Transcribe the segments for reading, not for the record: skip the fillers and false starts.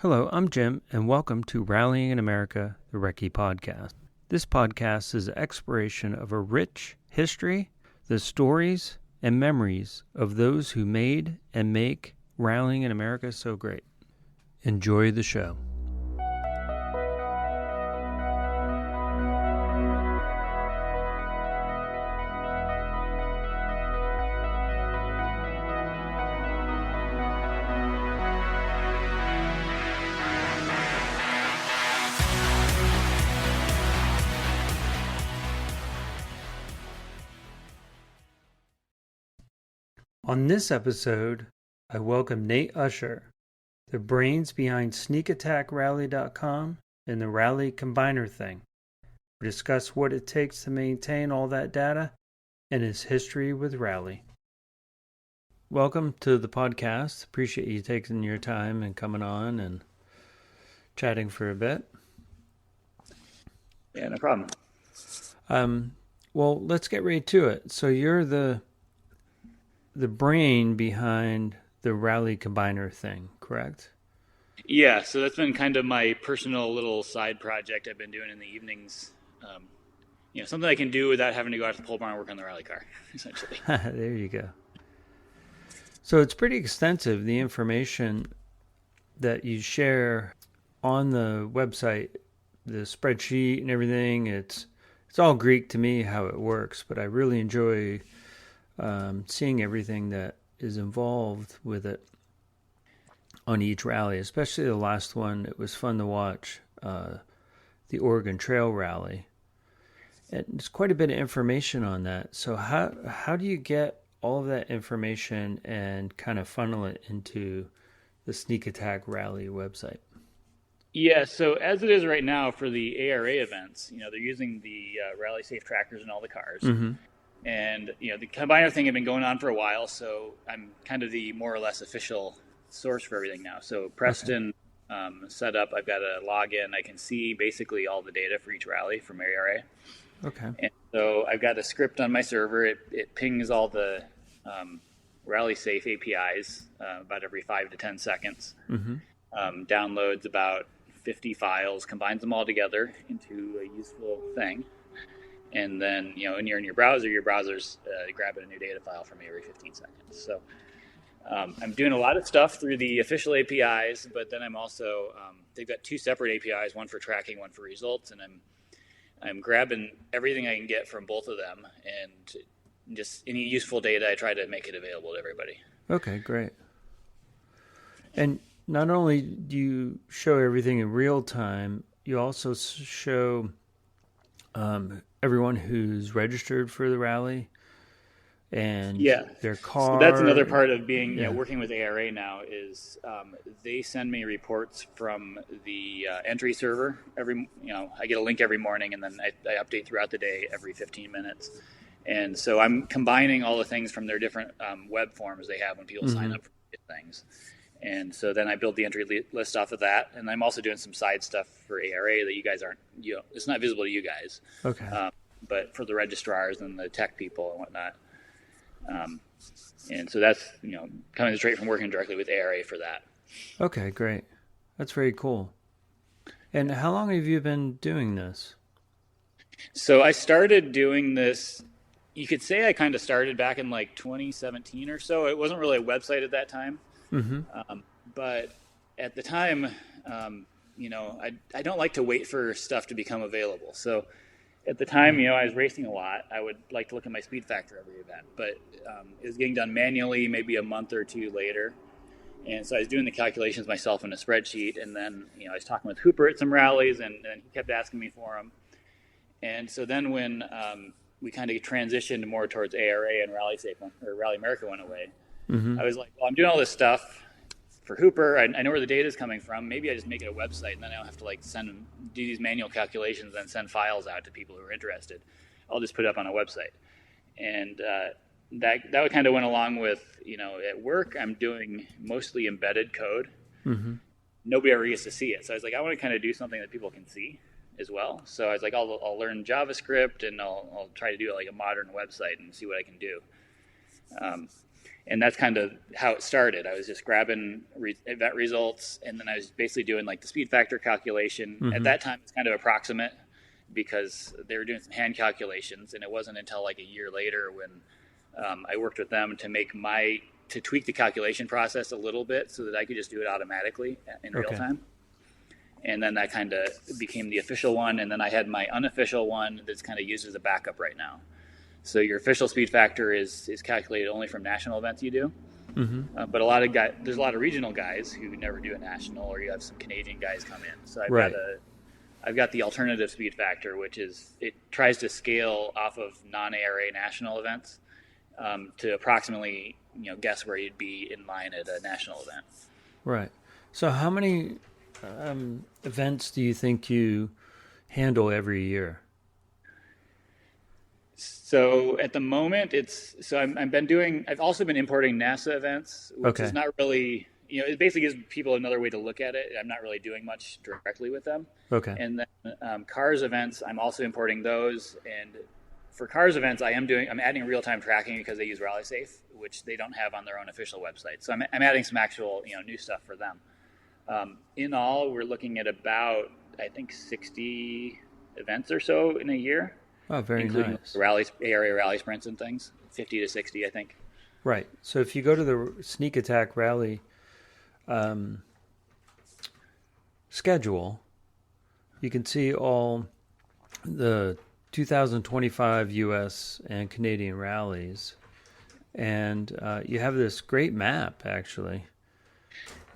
Hello, I'm Jim, and welcome to Rallying in America, the Recce podcast. This podcast is an exploration of a rich history, the stories and memories of those who made and make Rallying in America so great. Enjoy the show. On this episode, I welcome Nate Usher, the brains behind sneakattackrally.com and the Rally Combiner thing. We discuss what it takes to maintain all that data and his history with Rally. Welcome to the podcast. Appreciate you taking your time and coming on and chatting for a bit. Yeah, no problem. Well, let's get right to it. So you're the brain behind the Rally Combiner thing, correct? Yeah, so that's been kind of my personal little side project I've been doing in the evenings. Something I can do without having to go out to the pole barn and work on the rally car, essentially. There you go. So it's pretty extensive, the information that you share on the website, the spreadsheet and everything. It's all Greek to me how it works, but I really enjoy seeing everything that is involved with it on each rally, especially the last one. It was fun to watch, the Oregon Trail Rally. And there's quite a bit of information on that. So how do you get all of that information and kind of funnel it into the Sneak Attack Rally website? Yeah, so as it is right now for the ARA events, they're using the Rally Safe trackers in all the cars. Mm-hmm. And, the combiner thing had been going on for a while, so I'm kind of the more or less official source for everything now. So Preston set up, I've got a login. I can see basically all the data for each rally from ARA. Okay. And so I've got a script on my server. It pings all the Rally Safe APIs about every 5 to 10 seconds. Mm-hmm. Downloads about 50 files, combines them all together into a useful thing. And then, when you're in your browser's grabbing a new data file from me every 15 seconds. So I'm doing a lot of stuff through the official APIs, but then I'm also, they've got two separate APIs, one for tracking, one for results, and I'm grabbing everything I can get from both of them, and just any useful data, I try to make it available to everybody. Okay, great. And not only do you show everything in real time, you also show everyone who's registered for the rally and their car. So that's another part of being working with ARA now is they send me reports from the entry server I get a link every morning, and then I update throughout the day every 15 minutes. And so I'm combining all the things from their different web forms they have when people sign up for things. And so then I build the entry list off of that. And I'm also doing some side stuff for ARA that you guys aren't, it's not visible to you guys. Okay. But for the registrars and the tech people and whatnot. And so that's, coming straight from working directly with ARA for that. Okay, great. That's very cool. And how long have you been doing this? So I started doing this, you could say I kind of started back in like 2017 or so. It wasn't really a website at that time. Mm-hmm. But at the time, I don't like to wait for stuff to become available. So at the time, I was racing a lot. I would like to look at my speed factor every event, but it was getting done manually maybe a month or two later. And so I was doing the calculations myself in a spreadsheet. And then, I was talking with Hooper at some rallies, and he kept asking me for them. And so then when we kind of transitioned more towards ARA and Rally Safe, or Rally America went away, I was like, well, I'm doing all this stuff for Hooper. I know where the data is coming from. Maybe I just make it a website, and then I don't have to do these manual calculations and send files out to people who are interested. I'll just put it up on a website. And that kind of went along with, at work, I'm doing mostly embedded code. Mm-hmm. Nobody ever gets to see it. So I was like, I want to kind of do something that people can see as well. So I was like, I'll learn JavaScript, and I'll try to do like a modern website and see what I can do. And that's kind of how it started. I was just grabbing event results, and then I was basically doing like the speed factor calculation. At that time, it's kind of approximate because they were doing some hand calculations, and it wasn't until like a year later when I worked with them to tweak the calculation process a little bit so that I could just do it automatically in real time. And then that kind of became the official one. And then I had my unofficial one that's kind of used as a backup right now. So your official speed factor is calculated only from national events you do. But there's a lot of regional guys who never do a national, or you have some Canadian guys come in. So I've got the alternative speed factor, which is it tries to scale off of non-ARA national events to approximately guess where you'd be in line at a national event. Right. So how many events do you think you handle every year? So at the moment, I've also been importing NASA events, which is not really, it basically gives people another way to look at it. I'm not really doing much directly with them. Okay. And then cars events, I'm also importing those. And for cars events, I'm adding real-time tracking because they use RallySafe, which they don't have on their own official website. So I'm adding some actual, new stuff for them. In all, we're looking at about, I think, 60 events or so in a year. Oh, very including nice. area rally sprints and things, 50 to 60, I think. Right. So if you go to the Sneak Attack Rally schedule, you can see all the 2025 U.S. and Canadian rallies. And you have this great map, actually.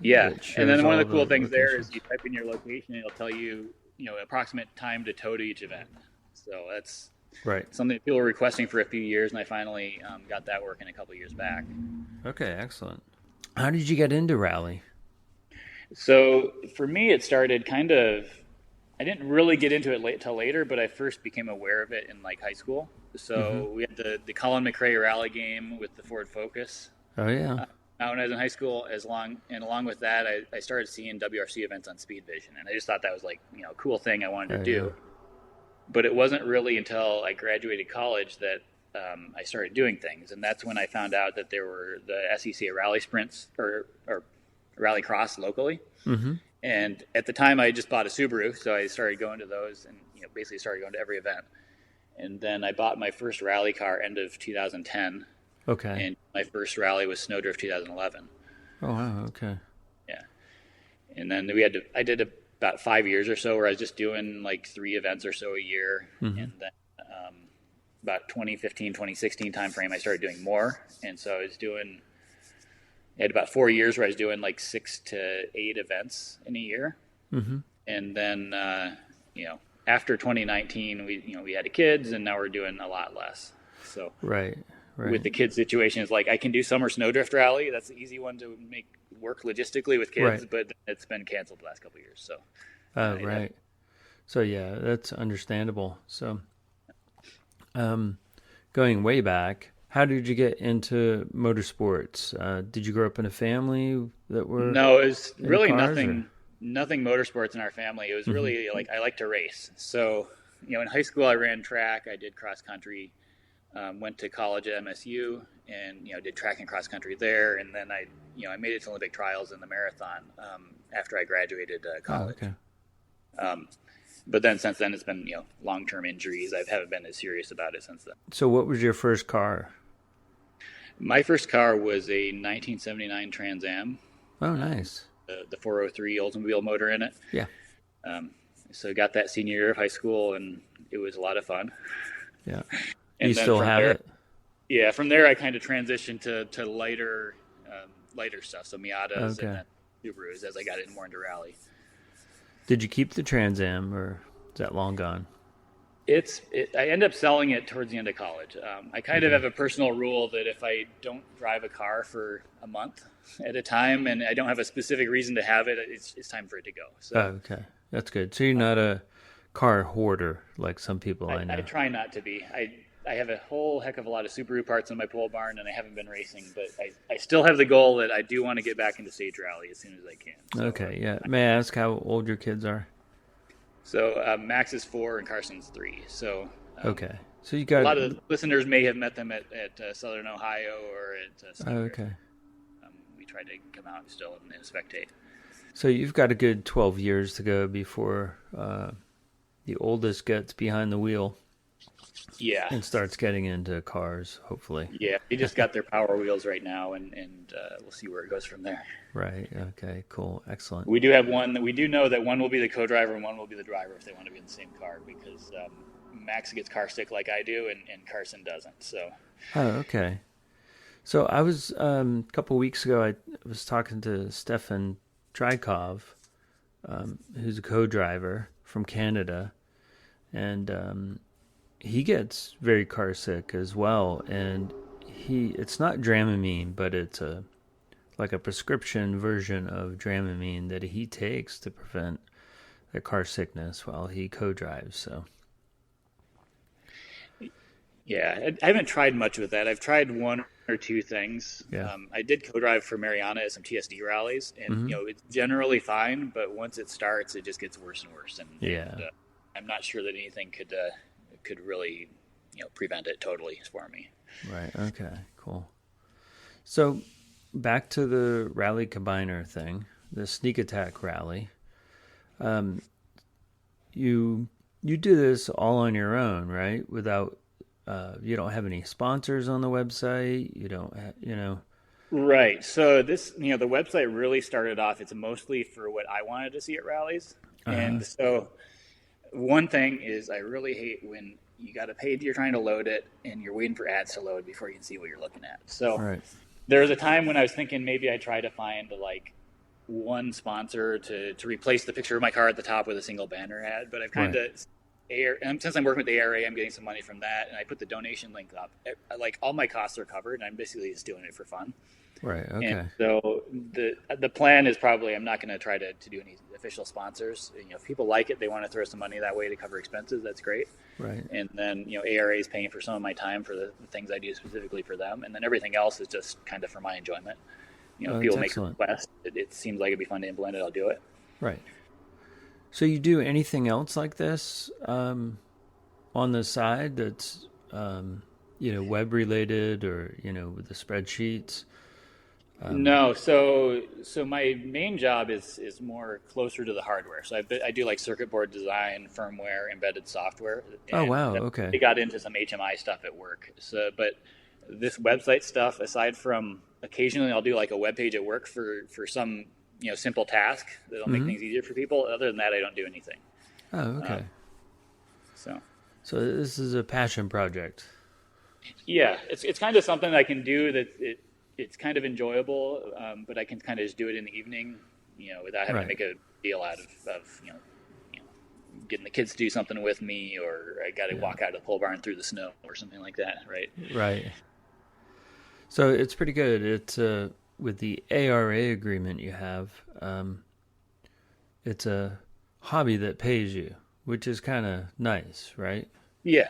Yeah, and then one of the cool things there is you type in your location and it'll tell you, approximate time to tow to each event. So that's something that people were requesting for a few years, and I finally got that working a couple of years back. Okay, excellent. How did you get into rally? So for me, it started I didn't really get into it till later, but I first became aware of it in like high school. So we had the Colin McRae rally game with the Ford Focus. Oh, yeah. When I was in high school, along with that, I started seeing WRC events on Speed Vision, and I just thought that was like a cool thing I wanted to do. Yeah. But it wasn't really until I graduated college that I started doing things, and that's when I found out that there were the SECA rally sprints or rally cross locally. And at the time, I just bought a Subaru, so I started going to those, and basically started going to every event. And then I bought my first rally car end of 2010. Okay. And my first rally was Snowdrift 2011. Oh, wow. Okay. Yeah. And then I did about 5 years or so where I was just doing like 3 events or so a year. And then about 2015, 2016 timeframe, I started doing more. And so I had about 4 years where I was doing like 6 to 8 events in a year. And then, after 2019, we had kids, and now we're doing a lot less. So Right. With the kids situation, it's like I can do summer snowdrift rally. That's the easy one to make work logistically with kids, but it's been canceled the last couple of years. So, right. So yeah, that's understandable. So, going way back, how did you get into motorsports? Did you grow up in a family that were? No, it was really nothing motorsports in our family. It was really like I like to race. So, in high school I ran track. I did cross country. Went to college at MSU and did track and cross country there, and then I made it to Olympic trials in the marathon after I graduated college. Oh, okay. But then since then it's been long-term injuries. I haven't been as serious about it since then. So what was your first car? My first car was a 1979 Trans Am. Oh, nice. The 403 Oldsmobile motor in it. Yeah. So I got that senior year of high school, and it was a lot of fun. Yeah. And you still have it? Yeah, from there I kind of transitioned to lighter stuff, so Miatas and then Subarus as I got more into rally. Did you keep the Trans Am, or is that long gone? I end up selling it towards the end of college. I kind of have a personal rule that if I don't drive a car for a month at a time and I don't have a specific reason to have it, it's time for it to go. So, okay. That's good. So you're not a car hoarder like some people I know. I try not to be. I have a whole heck of a lot of Subaru parts in my pole barn, and I haven't been racing, but I still have the goal that I do want to get back into stage rally as soon as I can. So, okay, yeah. May I ask how old your kids are? So Max is 4 and Carson's 3. So okay, So you A got lot of the listeners may have met them at Southern Ohio or at oh, Senior. okay. We tried to come out still and spectate. So you've got a good 12 years to go before the oldest gets behind the wheel Yeah, and starts getting into cars, hopefully. yeah. They just got their Power Wheels right now, and we'll see where it goes from there. Right. Okay. Cool. Excellent. We do have one that we do know that one will be the co-driver and one will be the driver if they want to be in the same car because Max gets car sick like I do and Carson doesn't. So Oh, okay. So I was a couple weeks ago. I was talking to Stefan Trykov, who's a co-driver from Canada, and he gets very car sick as well. And it's not Dramamine, but it's like a prescription version of Dramamine that he takes to prevent the car sickness while he co-drives. So yeah, I haven't tried much with that. I've tried one or two things. yeah. I did co-drive for Mariana at some TSD rallies, and Mm-hmm. it's generally fine. But once it starts, it just gets worse and worse. Yeah. And I'm not sure that anything could really prevent it totally for me. Right. Okay. Cool. So back to the rally combiner thing, the sneak attack rally. You do this all on your own, right? Without you don't have any sponsors on the website. You don't, Right. So this, the website really started off. It's mostly for what I wanted to see at rallies, and so one thing is I really hate when you got a page you're trying to load it and you're waiting for ads to load before you can see what you're looking at. So right. there was a time when I was thinking maybe I'd try to find like one sponsor to replace the picture of my car at the top with a single banner ad, but I've kind of since I'm working with the ARA, I'm getting some money from that, and I put the donation link up. Like all my costs are covered, and I'm basically just doing it for fun. Right. Okay. And so the plan is probably I'm not going to try to do any official sponsors. If people like it, they want to throw some money that way to cover expenses. That's great. Right. And then ARA is paying for some of my time for the things I do specifically for them, and then everything else is just kind of for my enjoyment. If people make requests, it seems like it'd be fun to implement it. I'll do it. Right. So you do anything else like this on the side that's web related or with the spreadsheets? No, so my main job is more closer to the hardware. So I do like circuit board design, firmware, embedded software. Oh wow, okay. I got into some HMI stuff at work. So, but this website stuff, aside from occasionally I'll do like a web page at work for some simple task that'll make things easier for people. Other than that, I don't do anything. Oh, okay. So this is a passion project. Yeah, it's kind of something I can do that it's kind of enjoyable, but I can kind of just do it in the evening, without having to make a deal out of getting the kids to do something with me, or I got to walk out of the pole barn through the snow or something like that, right? Right. So it's pretty good. It's with the ARA agreement you have, it's a hobby that pays you, which is kind of nice, right? Yeah.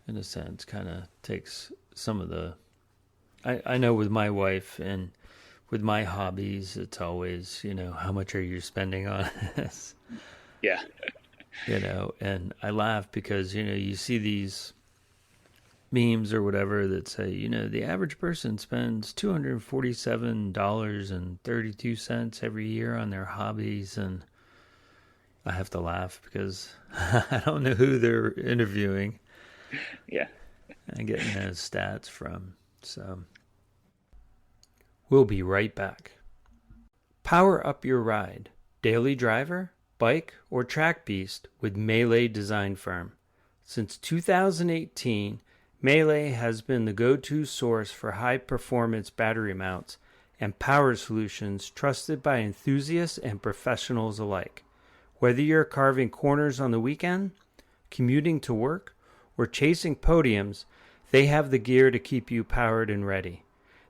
In a sense, kind of takes some of the... I know with my wife and with my hobbies, it's always, how much are you spending on this? Yeah. And I laugh because, you see these memes or whatever that say, the average person spends $247.32 every year on their hobbies. And I have to laugh because I don't know who they're interviewing. Yeah. And getting those stats from. So we'll be right back. Power up your ride. Daily driver, bike, or track beast with Melee Design Firm. Since 2018, Melee has been the go-to source for high-performance battery mounts and power solutions trusted by enthusiasts and professionals alike. Whether you're carving corners on the weekend, commuting to work, or chasing podiums, they have the gear to keep you powered and ready.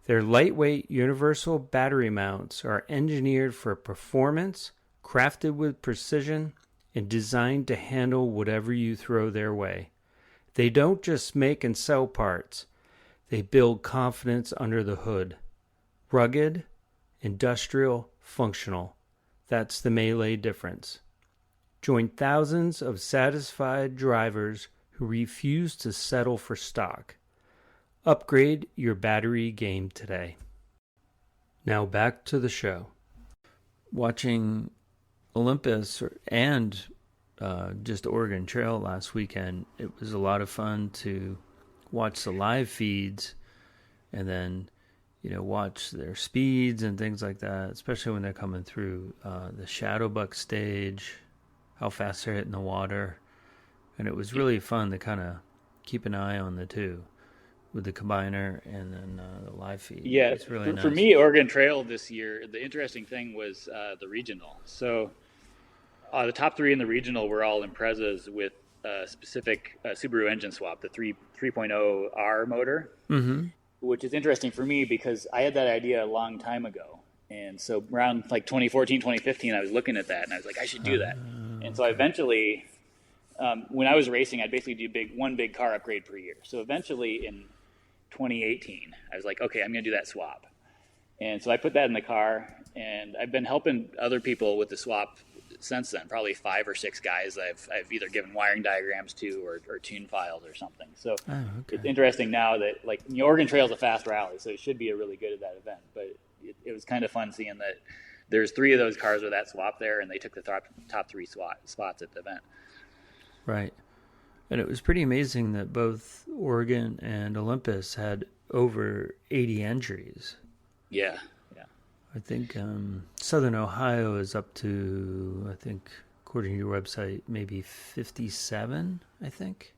Their lightweight universal battery mounts are engineered for performance, crafted with precision, and designed to handle whatever you throw their way. They don't just make and sell parts. They build confidence under the hood. Rugged, industrial, functional. That's the Melee difference. Join thousands of satisfied drivers who refuse to settle for stock. Upgrade your battery game today. Now back to the show. Watching Olympus and just Oregon Trail last weekend, it was a lot of fun to watch the live feeds and then, watch their speeds and things like that, especially when they're coming through the Shadowbuck stage, how fast they're hitting the water. And it was really fun to kind of keep an eye on the two with the combiner and then the live feed. Yeah, It's really nice. for me, Oregon Trail this year, the interesting thing was the regional. So the top three in the regional were all Imprezas with a specific Subaru engine swap, the 3.0R motor, which is interesting for me because I had that idea a long time ago. And so around like 2014, 2015, I was looking at that and I was like, I should do that. And so I eventually, when I was racing, I'd basically do one big car upgrade per year. So eventually in 2018, I was like, okay, I'm going to do that swap. And so I put that in the car, and I've been helping other people with the swap since then, probably 5 or 6 guys I've either given wiring diagrams to or tune files or something. So It's interesting now that, like, Oregon Trail is a fast rally, so it should be a really good at that event. But it was kind of fun seeing that there's 3 of those cars with that swap there, and they took the top 3 spots at the event. Right. And it was pretty amazing that both Oregon and Olympus had over 80 entries. Yeah. I think Southern Ohio is up to, I think, according to your website, maybe 57, I think.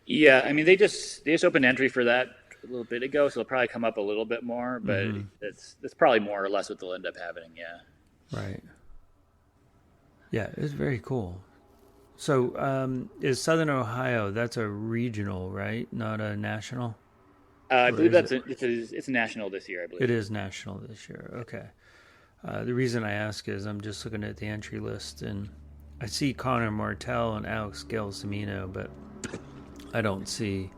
Yeah, I mean, they just opened entry for that a little bit ago, so it'll probably come up a little bit more, but that's probably more or less what they'll end up happening, yeah. Right. Yeah, it's very cool. So is Southern Ohio, that's a regional, right? Not a national? I believe it's national this year, I believe. It is national this year, okay. The reason I ask is I'm just looking at the entry list, and I see Connor Martell and Alex Gelsomino, but I don't see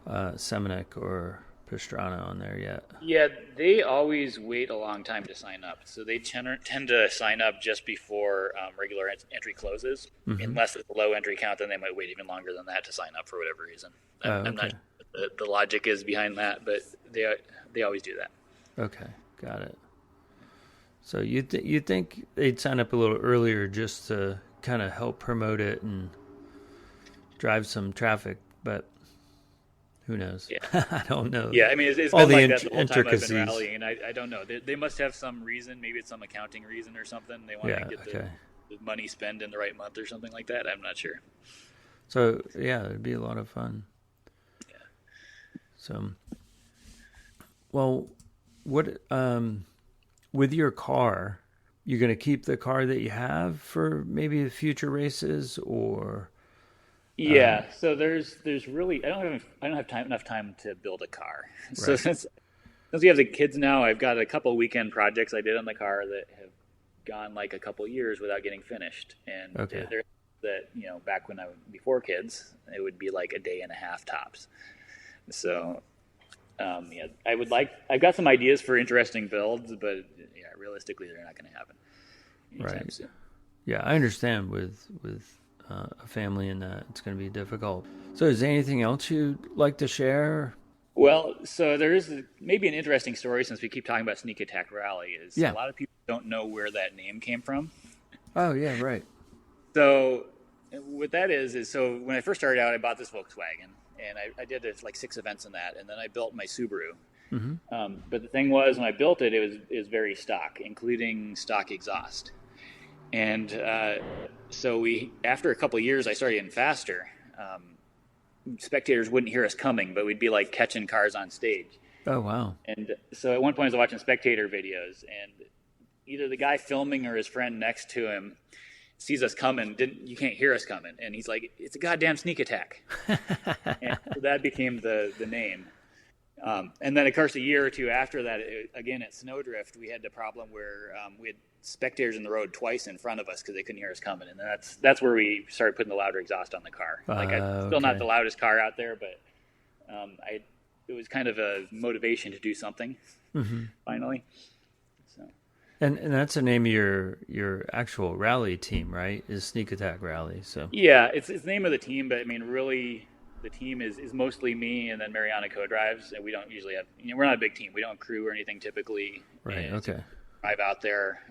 Semenuk or Pastrana on there yet. Yeah, they always wait a long time to sign up. So they tend to sign up just before regular entry closes. Unless it's a low entry count, then they might wait even longer than that to sign up for whatever reason. I'm not sure what the logic is behind that, but they always do that. Okay, got it. So you think they'd sign up a little earlier just to kind of help promote it and drive some traffic, but who knows? Yeah. I don't know. Yeah, I mean, it's all been the like that the whole time I've been intricacies. rallying, and I don't know. They must have some reason. Maybe it's some accounting reason or something. They want to get the money spent in the right month or something like that. I'm not sure. So, yeah, it'd be a lot of fun. Yeah. So, well, what with your car, you're going to keep the car that you have for maybe future races, or? Yeah, so there's really I don't have enough time to build a car. So Right. since we have the kids now, I've got a couple weekend projects I did on the car that have gone like a couple years without getting finished. And they're that back when before kids, it would be like a day and a half tops. So I've got some ideas for interesting builds, but realistically they're not going to happen anytime soon. Yeah, I understand with a family and that it's going to be difficult. So is there anything else you'd like to share? Well, so there is maybe an interesting story since we keep talking about Sneak Attack Rally. A lot of people don't know where that name came from. Oh, yeah, right. So what that is so when I first started out, I bought this Volkswagen, and I did like 6 events in that, and then I built my Subaru. But the thing was, when I built it, it was very stock, including stock exhaust. And so after a couple of years, I started getting faster. Spectators wouldn't hear us coming, but we'd be like catching cars on stage. Oh, wow. And so at one point I was watching spectator videos, and either the guy filming or his friend next to him sees us coming. You can't hear us coming. And he's like, it's a goddamn sneak attack. And so that became the name. And then, of course, a year or two after that, again at Snowdrift, we had the problem where we had spectators in the road twice in front of us because they couldn't hear us coming, and that's where we started putting the louder exhaust on the car. Still not the loudest car out there, but it was kind of a motivation to do something finally. So And that's the name of your actual rally team, right? Is Sneak Attack Rally. So Yeah, it's the name of the team, but I mean, really, the team is mostly me and then Mariana co-drives, and we don't usually have, we're not a big team. We don't crew or anything typically, right, and so okay, drive out there,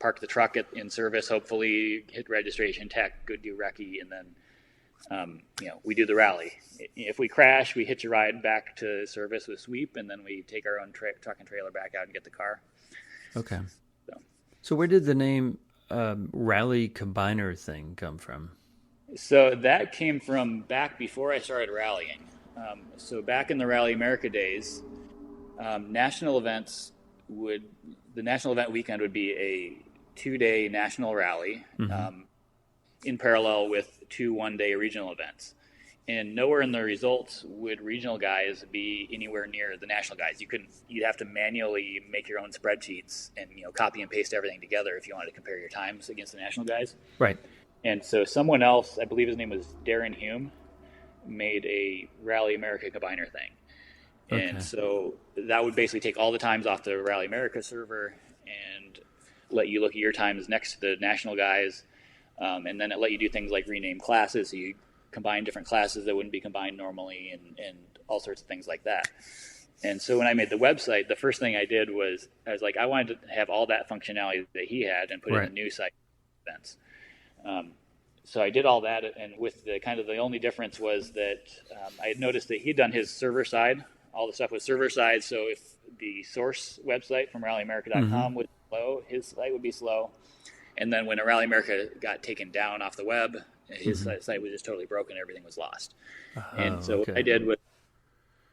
park the truck in service, hopefully hit registration, tech, go do recce, and then we do the rally. If we crash, we hitch a ride back to service with sweep, and then we take our own truck and trailer back out and get the car. okay. So, So where did the name Rally Combiner thing come from? so that came from back before I started rallying. So back in the Rally America days, national events would the national event weekend would be a 2-day national rally Mm-hmm. in parallel with 2 1-day regional events. And nowhere in the results would regional guys be anywhere near the national guys. You'd have to manually make your own spreadsheets and copy and paste everything together if you wanted to compare your times against the national guys. Right. And so someone else, I believe his name was Darren Hume, made a Rally America combiner thing. Okay. And so that would basically take all the times off the Rally America server and let you look at your times next to the national guys. And then it let you do things like rename classes. So you combine different classes that wouldn't be combined normally and all sorts of things like that. And so when I made the website, the first thing I did was I was like, I wanted to have all that functionality that he had and put it in the new site events. So I did all that, and with the only difference was that I had noticed that he'd done his server side. All the stuff was server side, so if the source website from rallyamerica.com Mm-hmm. was slow, his site would be slow. And then when a Rally America got taken down off the web, his site was just totally broken. Everything was lost. And so what I did was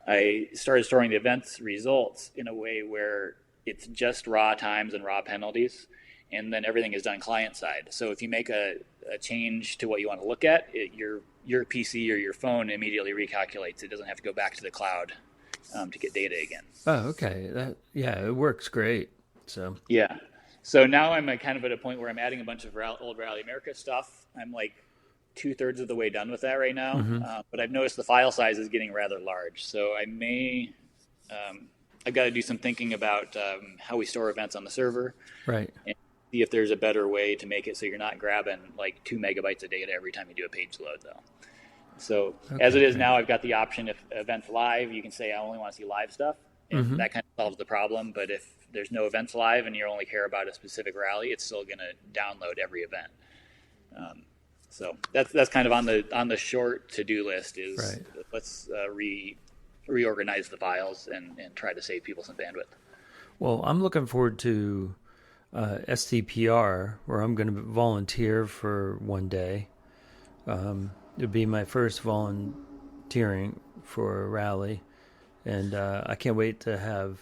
I started storing the events results in a way where it's just raw times and raw penalties, and then everything is done client side. So if you make a change to what you want to look at, your PC or your phone immediately recalculates. It doesn't have to go back to the cloud to get data again. Oh, okay. It works great. So Yeah. So now I'm kind of at a point where I'm adding a bunch of old Rally America stuff. I'm like 2/3 of the way done with that right now. But I've noticed the file size is getting rather large. So I've got to do some thinking about how we store events on the server. right. And see if there's a better way to make it so you're not grabbing like 2 megabytes of data every time you do a page load, though. So as it is now, I've got the option if events live, you can say I only want to see live stuff, and that kind of solves the problem. But if there's no events live and you only care about a specific rally, it's still going to download every event. So that's kind of on the short to-do list is let's reorganize the files and try to save people some bandwidth. Well, I'm looking forward to STPR, where I'm going to volunteer for one day. It'll be my first volunteering for a rally, and I can't wait to have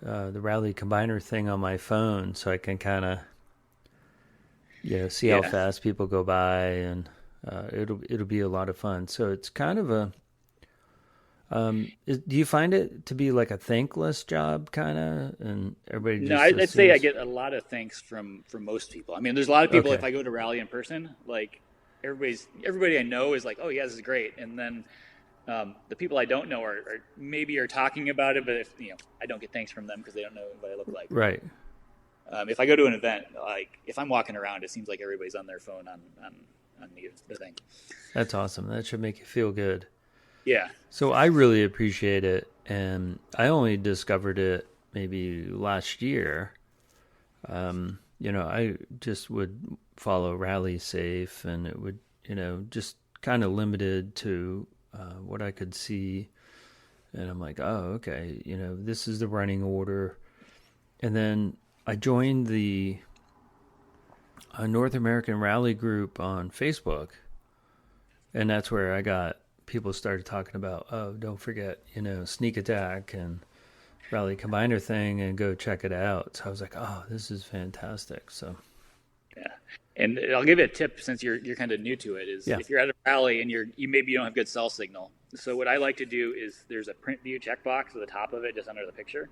the rally combiner thing on my phone so I can kind of see how fast people go by, and it'll be a lot of fun. So it's kind of a do you find it to be like a thankless job, kind of, and everybody just I'd say I get a lot of thanks from most people. I mean, there's a lot of people, if I go to rally in person, like everybody I know is like, oh yeah, this is great. And then the people I don't know are maybe talking about it, but if I don't get thanks from them because they don't know what I look like. Right. If I go to an event, like if I'm walking around, it seems like everybody's on their phone on the thing. That's awesome. That should make you feel good. Yeah. So I really appreciate it, and I only discovered it maybe last year. I just would follow Rally Safe, and it would, just kind of limited to what I could see. And I'm like, oh, okay, this is the running order. And then I joined the North American Rally group on Facebook, and that's where I got people started talking about, oh, don't forget, Sneak Attack and Rally Combiner thing, and go check it out. So I was like, oh, this is fantastic. So yeah, and I'll give you a tip since you're kind of new to it. If you're at a rally and you maybe don't have good cell signal. So what I like to do is there's a print view checkbox at the top of it, just under the picture.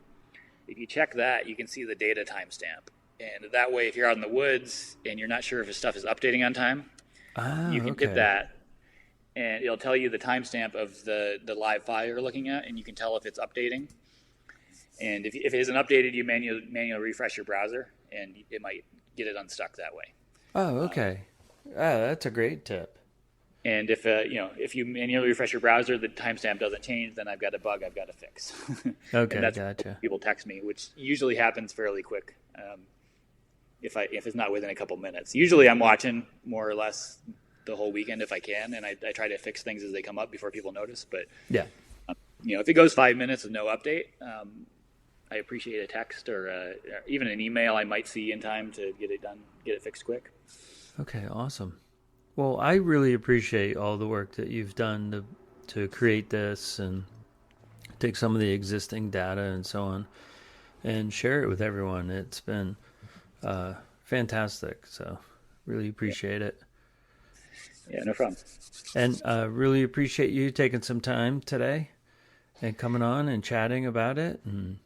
If you check that, you can see the data timestamp, and that way, if you're out in the woods and you're not sure if the stuff is updating on time, you can hit that. And it'll tell you the timestamp of the live file you're looking at, and you can tell if it's updating. And if it isn't updated, you manually refresh your browser, and it might get it unstuck that way. Oh, okay. That's a great tip. And if you manually refresh your browser, the timestamp doesn't change, then I've got a bug I've got to fix. And Okay, that's gotcha. people text me, which usually happens fairly quick. If it's not within a couple minutes, usually I'm watching more or less the whole weekend if I can, and I try to fix things as they come up before people notice. But Yeah. if it goes 5 minutes with no update, I appreciate a text or even an email I might see in time to get it done, get it fixed quick. Okay, awesome. Well, I really appreciate all the work that you've done to create this and take some of the existing data and so on and share it with everyone. It's been fantastic. So really appreciate it. Yeah, no problem. And really appreciate you taking some time today and coming on and chatting about it. And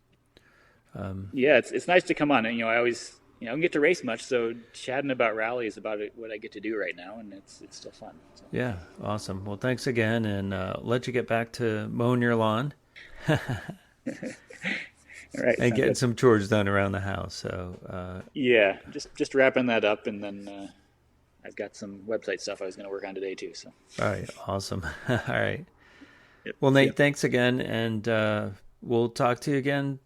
Yeah, it's nice to come on. And I always I don't get to race much, so chatting about rally is about what I get to do right now, and it's still fun. So. Yeah, awesome. Well, thanks again, and let you get back to mowing your lawn. All right, and getting good. some chores done around the house. So yeah, just wrapping that up, and then I've got some website stuff I was going to work on today too. So. All right, awesome. All right. Yep. Well, Nate, thanks again, and we'll talk to you again.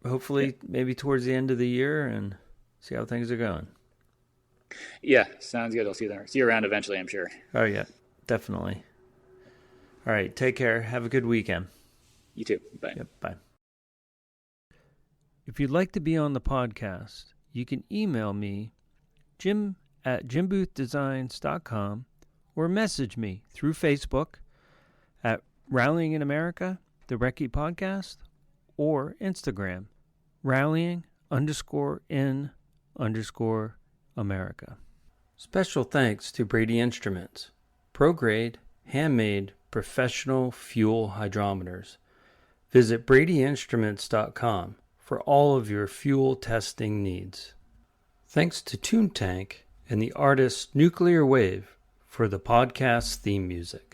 Hopefully, maybe towards the end of the year, and see how things are going. Yeah, sounds good. I'll see you there. See you around eventually, I'm sure. Oh yeah, definitely. All right, take care. Have a good weekend. You too. Bye. Yep, bye. If you'd like to be on the podcast, you can email me, jim@jimboothdesigns.com, or message me through Facebook at Rallying in America, the Recce Podcast, or Instagram, rallying_in_America. Special thanks to Brady Instruments, pro-grade, handmade, professional fuel hydrometers. Visit bradyinstruments.com for all of your fuel testing needs. Thanks to Toontank and the artist Nuclear Wave for the podcast theme music.